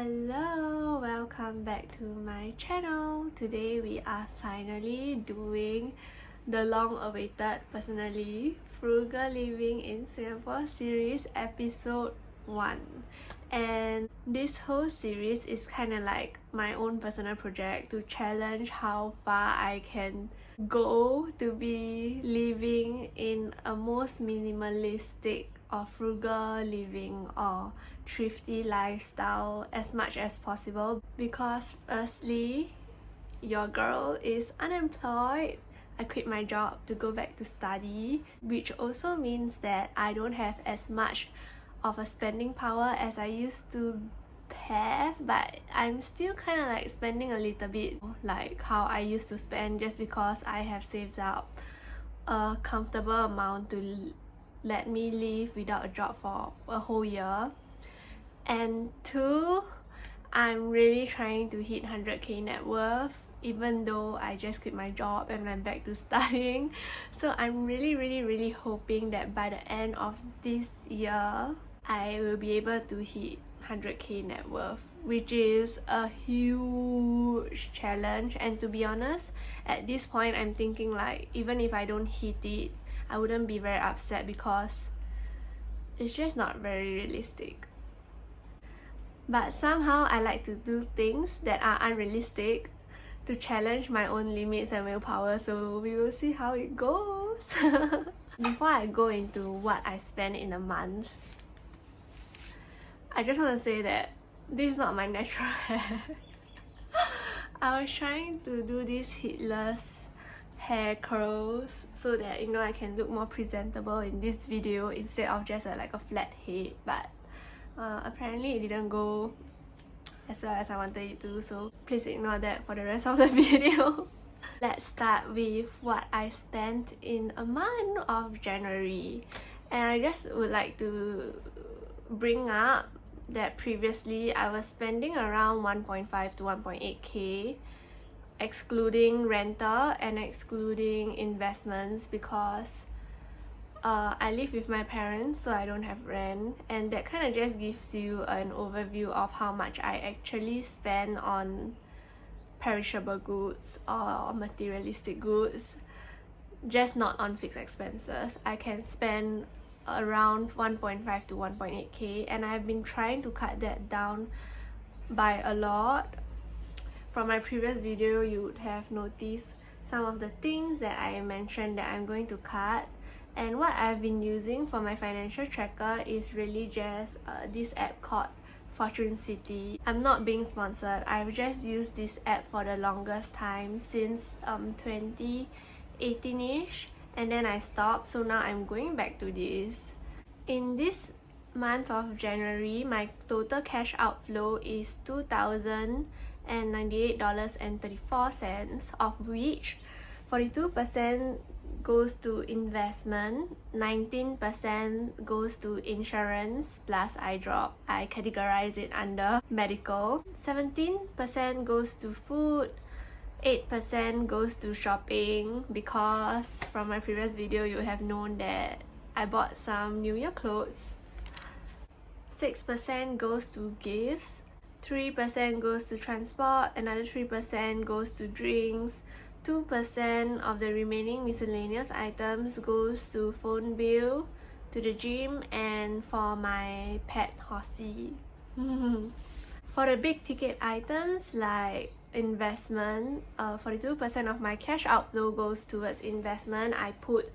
Hello, welcome back to my channel. Today we are finally doing the long-awaited, personally, Frugal Living in Singapore series episode 1. And this whole series is kind of like my own personal project to challenge how far I can go to be living in a most minimalistic or frugal living or thrifty lifestyle as much as possible, because firstly, your girl is unemployed. I quit my job to go back to study, which also means that I don't have as much of a spending power as I used to have, but I'm still kind of like spending a little bit like how I used to spend, just because I have saved up a comfortable amount to let me live without a job for a whole year. And 2, I'm really trying to hit 100k net worth, even though I just quit my job and I'm back to studying. So I'm really hoping that by the end of this year I will be able to hit 100k net worth, which is a huge challenge. And to be honest, at this point I'm thinking like, even if I don't hit it, I wouldn't be very upset, because it's just not very realistic. But somehow I like to do things that are unrealistic to challenge my own limits and willpower, so we will see how it goes. Before I go into what I spend in a month, I just want to say that this is not my natural hair. I was trying to do these heatless hair curls so that I can look more presentable in this video instead of just like a flat head, but apparently it didn't go as well as I wanted it to, so please ignore that for the rest of the video. Let's start with what I spent in a month of January. And I just would like to bring up that previously I was spending around 1.5 to 1.8k, excluding rental and excluding investments, because I live with my parents, so I don't have rent, and that kind of just gives you an overview of how much I actually spend on perishable goods or materialistic goods, just not on fixed expenses. I can spend around 1.5 to 1.8k, and I've been trying to cut that down by a lot. From my previous video, you would have noticed some of the things that I mentioned that I'm going to cut. And what I've been using for my financial tracker is really just this app called Fortune City. I'm not being sponsored. I've just used this app for the longest time, since 2018ish, and then I stopped, so now I'm going back to this. In this month of January, my total cash outflow is $2,098.34, of which 42% goes to investment, 19% goes to insurance plus eye drop. I categorize it under medical. 17% goes to food, 8% goes to shopping, because from my previous video you have known that I bought some New Year clothes. 6% goes to gifts, 3% goes to transport, another 3% goes to drinks, 2% of the remaining miscellaneous items goes to phone bill, to the gym, and for my pet Horsey. For the big ticket items like investment, 42% of my cash outflow goes towards investment. I put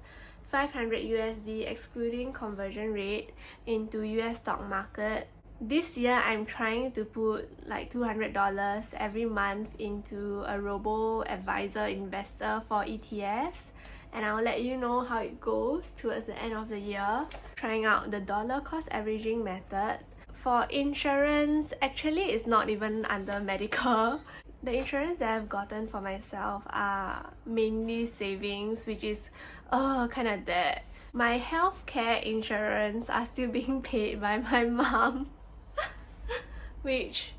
500 USD excluding conversion rate into US stock market. This year I'm trying to put like $200 every month into a robo-advisor investor for ETFs, and I'll let you know how it goes towards the end of the year. Trying out the dollar cost averaging method. For insurance, actually it's not even under medical. The insurance that I've gotten for myself are mainly savings, which is kind of dead. My healthcare insurance are still being paid by my mom. Which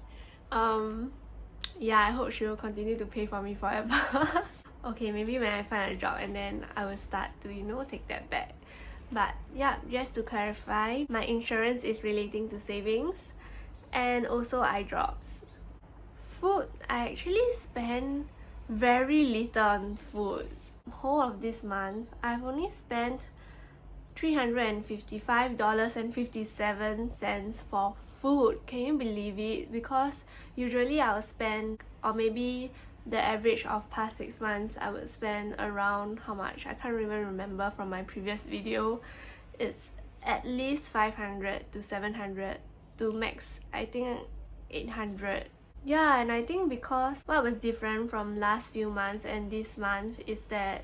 yeah, I hope she will continue to pay for me forever. Okay, maybe when I find a job, and then I will start to take that back. But yeah, just to clarify, my insurance is relating to savings, and also eye drops. Food, I actually spend very little on food. Whole of this month, I've only spent $355.57 for food. Can you believe it? Because usually I'll spend, or maybe the average of past 6 months, I would spend around how much? I can't even remember from my previous video. It's at least 500 to 700 to max, I think 800. Yeah, and I think because what was different from last few months and this month is that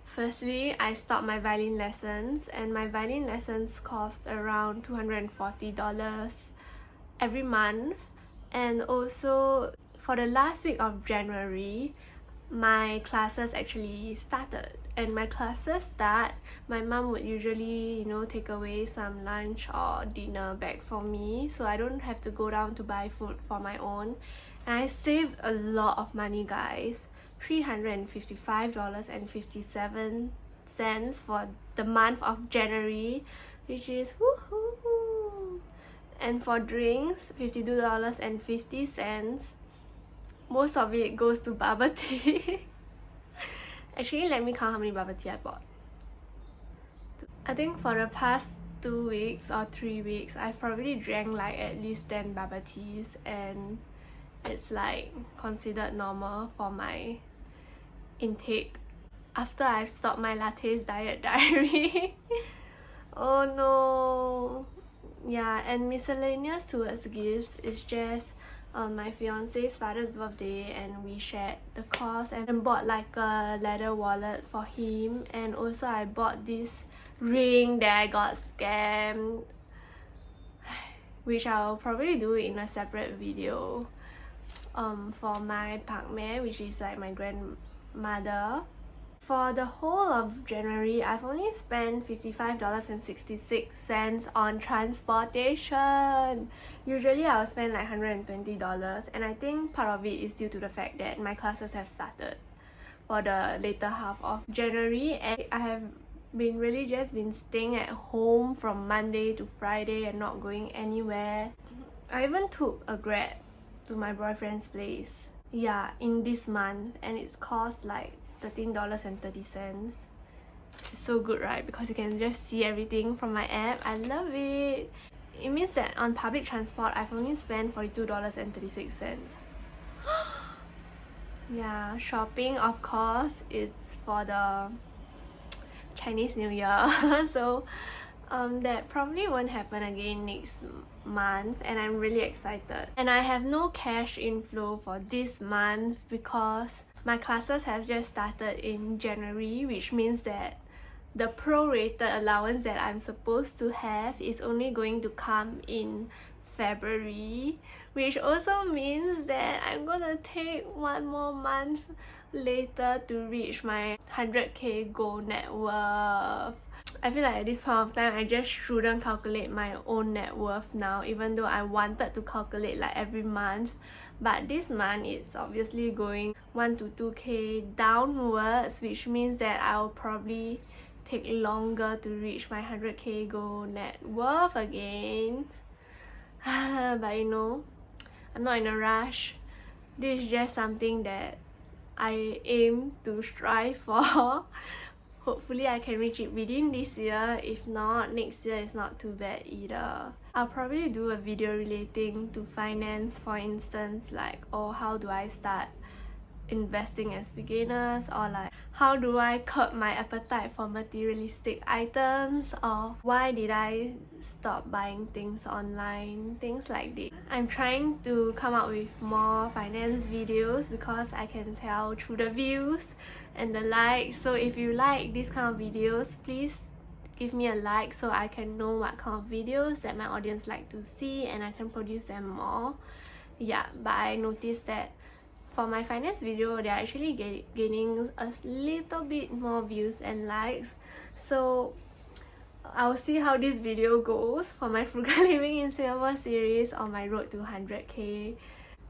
firstly, I stopped my violin lessons, and my violin lessons cost around $240 every month. And also, for the last week of January, my classes actually started. And my classes start, my mom would usually, take away some lunch or dinner back for me, so I don't have to go down to buy food for my own. And I saved a lot of money, guys. $355.57 for the month of January, which is woohoo! And for drinks, $52.50. Most of it goes to bubble tea. Actually, let me count how many bubble tea I bought. I think for the past 2 weeks or 3 weeks, I've probably drank like at least 10 bubble teas, and it's like considered normal for my intake after I've stopped my latte's diet diary. Oh no. Yeah, and miscellaneous towards gifts is just my fiance's father's birthday, and we shared the cost and bought like a leather wallet for him. And also I bought this ring that I got scammed, which I'll probably do in a separate video for my Pacman, which is like my grandmother. For the whole of January, I've only spent $55.66 on transportation. Usually I'll spend like $120, and I think part of it is due to the fact that my classes have started for the later half of January, and I have been staying at home from Monday to Friday and not going anywhere. I even took a Grab to my boyfriend's place, yeah, in this month, and it's cost like $13.30. It's so good, right? Because you can just see everything from my app. I love it. It means that on public transport, I've only spent $42.36. Yeah, shopping, of course, it's for the Chinese New Year. So that probably won't happen again next month, and I'm really excited. And I have no cash inflow for this month because my classes have just started in January, which means that the prorated allowance that I'm supposed to have is only going to come in February, which also means that I'm gonna take 1 more month later to reach my 100k goal net worth. I feel like at this point of time, I just shouldn't calculate my own net worth now, even though I wanted to calculate like every month. But this month, it's obviously going 1 to 2k downwards, which means that I'll probably take longer to reach my 100k goal net worth again. But I'm not in a rush. This is just something that I aim to strive for. Hopefully I can reach it within this year. If not, next year is not too bad either. I'll probably do a video relating to finance, for instance, like, how do I start investing as beginners, or like how do I curb my appetite for materialistic items, or why did I stop buying things online, things like this. I'm trying to come up with more finance videos because I can tell through the views and the likes. So if you like these kind of videos, please give me a like so I can know what kind of videos that my audience like to see and I can produce them more. Yeah, but I noticed that for my finance video, they're actually gaining a little bit more views and likes. So I'll see how this video goes for my Frugal Living in Singapore series or my road to 100k.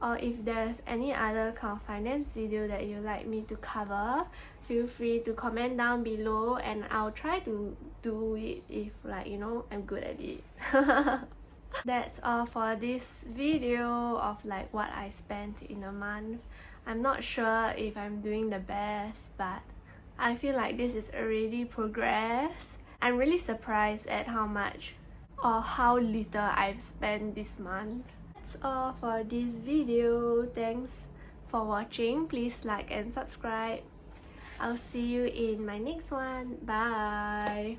Or if there's any other kind of finance video that you'd like me to cover, feel free to comment down below and I'll try to do it if I'm good at it. That's all for this video of like what I spent in a month. I'm not sure if I'm doing the best, but I feel like this is already progress. I'm really surprised at how much or how little I've spent this month. That's all for this video. Thanks for watching. Please like and subscribe. I'll see you in my next one. Bye.